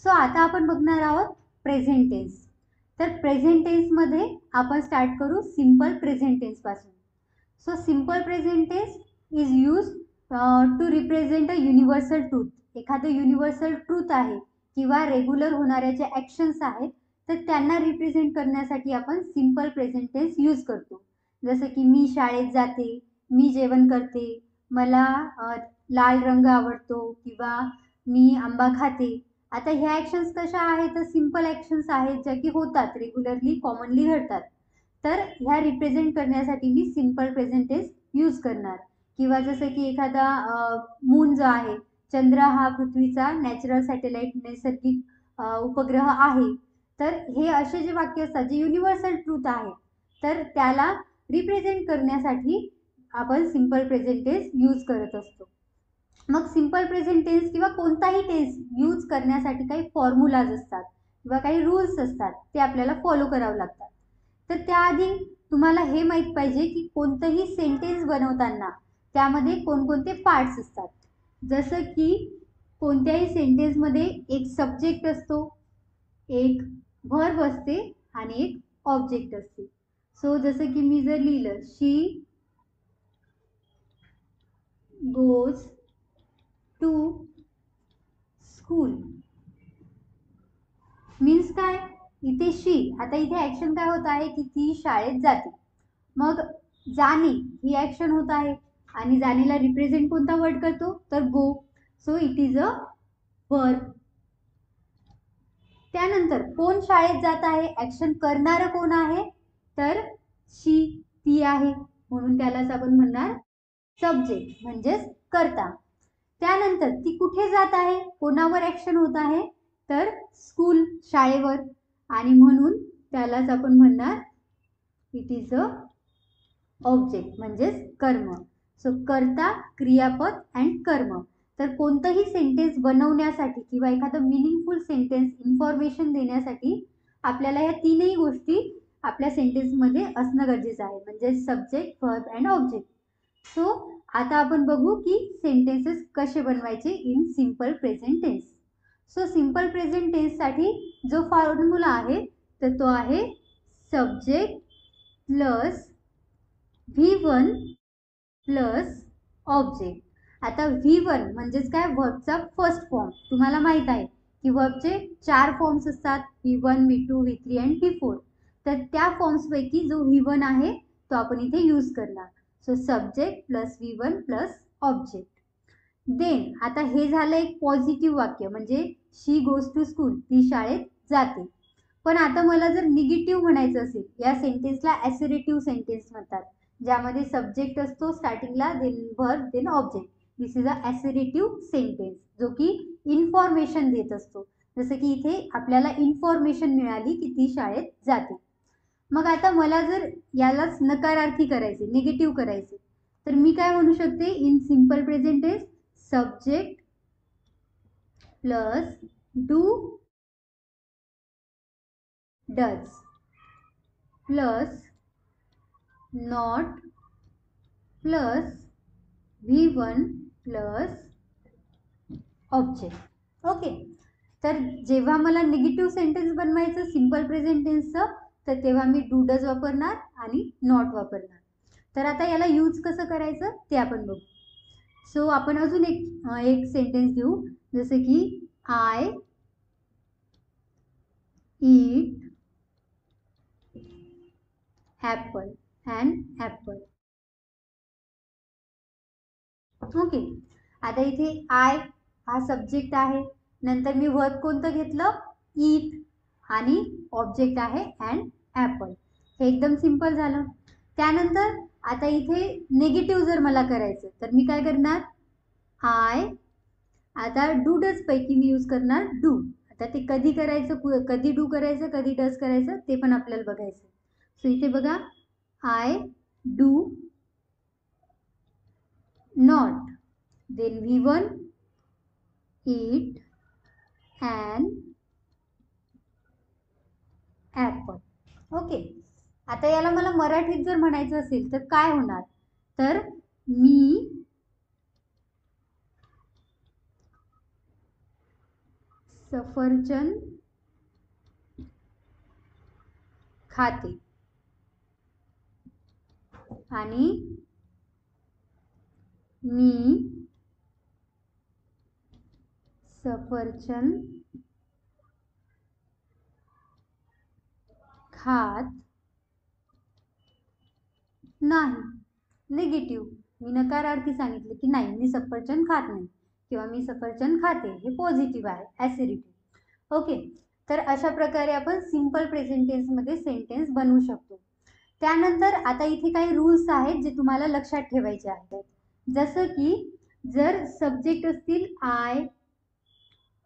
So आता आपण बघणार आहोत प्रेझेंट टेन्स. तर प्रेझेंट टेन्समध्ये आपण स्टार्ट करू सिंपल प्रेझेंट टेन्सपासून. So simple present tense is use to represent a universal truth. एखादं युनिव्हर्सल ट्रूथ आहे किंवा रेग्युलर होणाऱ्या ज्या ॲक्शन्स आहेत तर त्यांना रिप्रेझेंट करण्यासाठी आपण सिंपल प्रेझेंट टेन्स यूज करतो. जसं की मी शाळेत जाते, मी जेवण करते, मला लाल रंग आवडतो किंवा मी आंबा खाते. आता ह्या ॲक्शन्स कशा आहेत तर सिंपल ॲक्शन्स आहेत ज्या की होतात, रेग्युलरली कॉमनली घडतात. तर ह्या रिप्रेझेंट करण्यासाठी मी सिंपल प्रेझेंट टेन्स यूज करणार. किंवा जसं की एखादा मून जो आहे, चंद्र हा पृथ्वीचा नॅचरल सॅटेलाइट नैसर्गिक उपग्रह आहे. तर हे असे जे वाक्य असतात जे युनिव्हर्सल ट्रूथ आहे तर त्याला रिप्रेझेंट करण्यासाठी आपण सिंपल प्रेझेंट टेन्स यूज करत असतो. मग सिंपल प्रेझेंट टेन्स किंवा कोणताही टेन्स यूज करण्यासाठी काही फॉर्म्युलाज असतात किंवा काही रूल्स असतात, ते आपल्याला फॉलो करावे लागतात. तर त्याआधी तुम्हाला हे माहीत पाहिजे की कोणतंही सेंटेन्स बनवताना त्यामध्ये कोणकोणते पार्ट्स असतात. जसं की कोणत्याही सेंटेन्समध्ये एक सब्जेक्ट असतो, एक व्हर्ब असते आणि एक ऑब्जेक्ट असते. सो जसं की मी जर लिहिलं शी गोज टू स्कूल मीन्स काय, इथे शी, आता इथे ॲक्शन काय होत आहे की ती शाळेत जाते. मग जाणे ही ॲक्शन होत आहे आणि जाणेला रिप्रेझेंट कोणता वर्ड करतो तर go. So it is a verb. त्यानंतर कोण शाळेत जात आहे, ॲक्शन करणारं कोण आहे तर शी, ती आहे, म्हणून त्यालाच आपण म्हणणार सब्जेक्ट म्हणजेच कर्ता. त्यानंतर ती कुठे जात आहे, कोणावर ॲक्शन होत आहे तर स्कूल, शाळेवर, आणि म्हणून त्यालाच आपण म्हणणार इट इज अ ऑब्जेक्ट म्हणजेच कर्म. सो कर्ता, क्रियापद अँड कर्म. तर कोणतंही सेंटेन्स बनवण्यासाठी किंवा एखादं मिनिंगफुल सेंटेन्स इन्फॉर्मेशन देण्यासाठी आपल्याला या तीनही गोष्टी आपल्या सेंटेन्समध्ये असणं गरजेचं आहे, म्हणजे subject, verb and object. So आता आपण बघू की सेंटेन्सेस कसे बनवायचे in simple present tense. So simple present टेन्ससाठी जो फॉर्म्युला आहे तर तो आहे subject plus V1 plus object. आता V1 म्हणजेच काय, व्हर्बचा फर्स्ट फॉर्म. तुम्हाला माहित आहे की व्हर्बचे 4 फॉर्म्स असतात, V1, V2, V3 and V4. तर त्या फॉर्म्सपैकी जो V1 आहे तो आपण इथे यूज करणार. So subject plus V1 plus object. Then आता हे झालं एक पॉझिटिव्ह वाक्य, म्हणजे शी गोज टू स्कूल, ती शाळेत जाते. पण आता मला जर निगेटिव्ह म्हणायचं असेल, या सेंटेन्सला ॲसरेटिव्ह सेंटेन्स म्हणतात, ज्यामध्ये सब्जेक्ट असतो स्टार्टिंगला, then verb, then object. This is a assertive sentence जो की इन्फॉर्मेशन देत असतो. जसं की इथे आपल्याला इन्फॉर्मेशन मिळाली की ती शाळेत जाते. मग आता मला जर यालाच नकारार्थी करायचे, निगेटिव्ह करायचे, तर मी काय म्हणू शकते in simple present tense subject plus do does plus not plus V1 plus object. Okay. तर जेव्हा मला निगेटिव्ह सेंटेन्स बनवायचं सिंपल प्रेझेंट टेन्सचं तर तेव्हा मी डू डज वापरणार आणि नॉट वापरणार. तर आता याला यूज कसं करायचं ते आपण बघू. सो आपण अजून एक सेंटेन्स घेऊ, जसं की I eat Apple and Apple. Okay. आता इथे आय हा सब्जेक्ट आहे, नंतर मी वर्ब कोणतं घेतलं, ईट, आणि ऑब्जेक्ट आहे अँड ॲपल. हे एकदम सिंपल झालं. त्यानंतर आता इथे निगेटिव्ह जर मला करायचं तर मी काय करणार, आय, आता डू डज पैकी मी यूज करणार डू. आता ते कधी करायचं, कधी डू करायचं, कधी डज करायचं ते पण आपल्याला बघायचं. सो इथे बघा, I do not, then V1 eat an apple. Okay. आता याला मला मराठीत जर म्हणायचं असेल तर काय होणार, तर मी सफरचंद खाते आणि मी सफरचंद खात नाही. निगेटिव्ह, मी नकारार्थी सांगितले की नाही मी सफरचंद खात नाही किंवा मी सफरचंद खाते, हे पॉझिटिव्ह आहे, ॲसिडिटी. ओके, तर अशा प्रकारे आपण सिंपल प्रेझेंट टेन्समध्ये सेंटेन्स बनवू शकतो. त्यानंतर आता इथे काही रूल्स आहेत जे तुम्हाला लक्षात ठेवायचे आहेत. जसं की जर सब्जेक्ट असतील आय,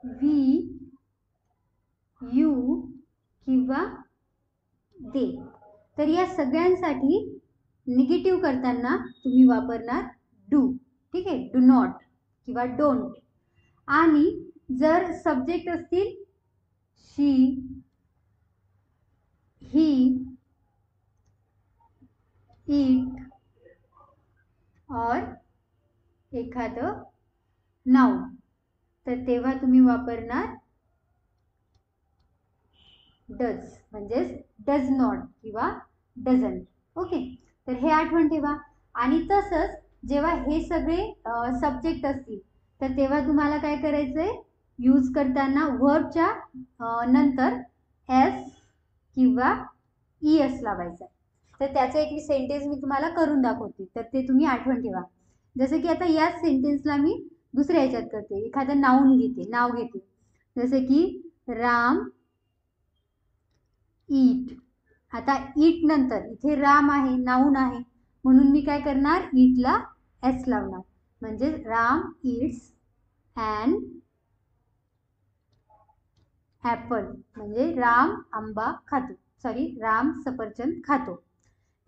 वी, यू किंवा दे, तर या सगळ्यांसाठी निगेटिव्ह करताना तुम्ही वापरणार डू. ठीक आहे, डू नॉट किंवा डोंट. आणि जर सब्जेक्ट असतील शी, ही, इट और एखादं नाउन, तर तेव्हा तुम्ही वापरणार डज, म्हणजेच डज नॉट किंवा डझंट. ओके, तर हे आठवण ठेवा. आणि तसंच जेव्हा हे सगळे सब्जेक्ट असतील तर तेव्हा तुम्हाला काय करायचंय, यूज करताना वर्बच्या नंतर एस किंवा एस लावायचा. तर त्याचं एक सेंटेन्स मी तुम्हाला करून दाखवते, तर ते तुम्ही आठवण ठेवा. जसं की आता याच सेंटेन्सला मी दुसऱ्या ह्याच्यात करते, एखादं नाव घेते. जसं की राम ईट. आता ईट नंतर इथे राम आहे, नाऊन आहे, म्हणून मी काय करणार, ईटला एस लावणार, म्हणजे राम ईट्स ॲन ॲपल, म्हणजे राम आंबा खातो, राम सफरचंद खातो.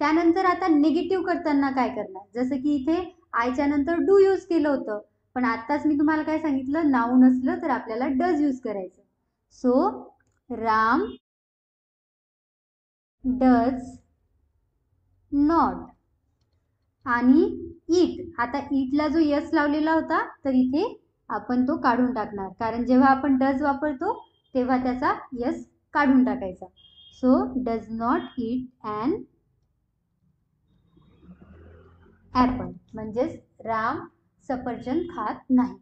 त्यानंतर आता निगेटिव्ह करताना काय करणार, जसं की इथे आयच्या नंतर डू यूज केलं होतं, पण आत्ताच मी तुम्हाला काय सांगितलं, नाऊन असलं तर आपल्याला डज यूज करायचं. So Ram does not. आणि ईट, आता ईटला जो यस लावलेला होता तर इथे आपण तो काढून टाकणार, कारण जेव्हा आपण डज वापरतो तेव्हा त्याचा यस काढून टाकायचा. So does not eat an apple, म्हणजेच राम सफरचंद खात नाही.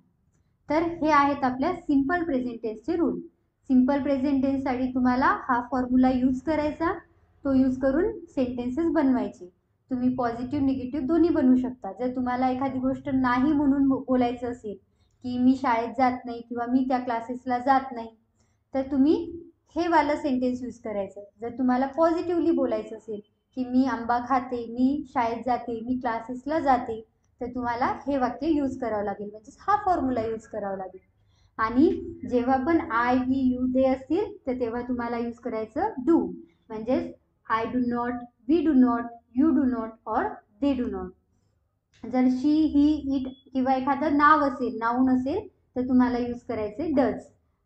तर हे आहेत आपल्या सिंपल प्रेझेंट टेन्सचे रूल. सिंपल प्रेझेंट टेन्ससाठी तुम्हाला हा फॉर्म्युला यूज करायचा, तो यूज करून सेंटेन्सेस बनवायचे. तुम्ही पॉझिटिव्ह निगेटिव्ह दोन्ही बनवू शकता. जर तुम्हाला एखादी गोष्ट नाही म्हणून बोलायचं असेल की मी शाळेत जात नाही किंवा मी त्या क्लासेसला जात नाही, तर तुम्ही हे वालं सेंटेन्स यूज करायचं. जर तुम्हाला पॉझिटिव्हली बोलायचं असेल की मी आंबा खाते, मी शाळेत जाते, मी क्लासेसला जाते, तर तुम्हाला हे वाक्य यूज करावं लागेल, म्हणजेच हा फॉर्म्युला यूज करावा लागेल. आणि जेव्हा पण आय, वी, यू, दे असतील तर तेव्हा तुम्हाला यूज करायचं डू, म्हणजेच I do not, we do not, you do not और दे डू नॉट. जर शी, ही, इट किंवा एखादं नाव असेल, नाऊन असेल, तर तुम्हाला यूज करायचे डज.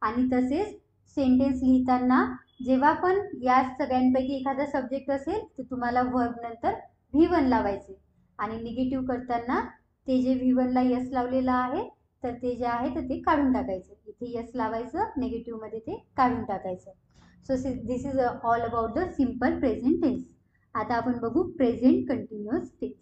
आणि तसेच सेंटेन्स लिहिताना जेव्हा पण या सगळ्यांपैकी एखादा सब्जेक्ट असेल तर तुम्हाला वर्ब नंतर V1 लावायचे. आणि निगेटिव्ह करताना ते जे V1 ला यस लावलेलं आहे तर ते जे आहे तर ते काढून टाकायचं. इथे यस लावायचं, निगेटिव्हमध्ये ते काढून टाकायचं. So this is all about the simple present tense. आता आपण बघू प्रेझेंट कंटिन्युअस टेन्स.